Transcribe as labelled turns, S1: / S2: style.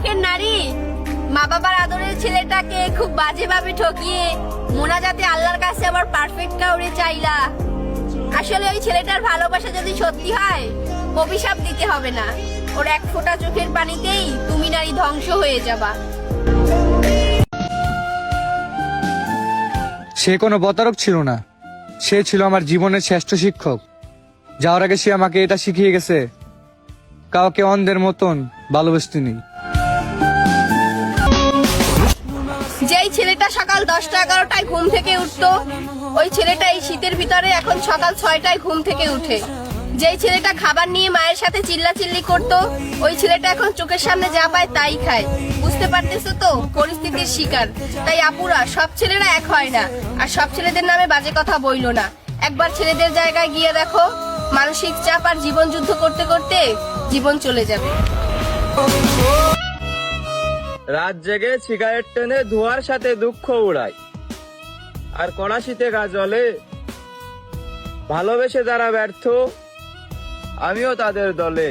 S1: শখের নারী মা বাবার আদরের ছেলেটাকে খুব বাজেভাবে ঠকিয়ে মোনাজাতে আল্লাহর কাছে আবার পারফেক্ট কাউরে চাইলা। আসলে ওই ছেলেটার ভালোবাসা যদি সত্যি হয়, অভিশাপ দিতে হবে না, ওর এক ফোঁটা চোখের পানিতেই তুমি নারী ধ্বংস হয়ে যাবা।
S2: সে কোনো প্রতারক ছিল না, সে ছিল আমার জীবনের শ্রেষ্ঠ শিক্ষক। যাওয়ার আগে সে আমাকে এটা শিখিয়ে গেছে, কাউকে অন্ধের মতন ভালোবাসতে নেই।
S1: যেই ছেলেটা সকাল 10টা-11টায় ঘুম থেকে উঠতো, ওই ছেলেটা এই শীতের ভিতরে এখন সকাল 6টায় ঘুম থেকে উঠে। যেই ছেলেটা খাবার নিয়ে মায়ের সাথে চিল্লাচিল্লি করতো, ওই ছেলেটা এখন চোখের সামনে যা পায় তাই খায়। বুঝতে পারতেছো তো, পরিস্থিতির শিকার। তাই আপুরা, সব ছেলেরা এক হয় না, আর সব ছেলেদের নামে বাজে কথা বইলো না। একবার ছেলেদের জায়গায় গিয়ে দেখো, মানসিক চাপ আর জীবন যুদ্ধ করতে করতে জীবন চলে যাবে।
S3: রাত জেগে সিগারেট টেনে ধোঁয়ার সাথে দুঃখ উড়ায়, আর কড়া শীতে গা জ্বলে। ভালোবেসে যারা ব্যর্থ, আমিও তাদের দলে।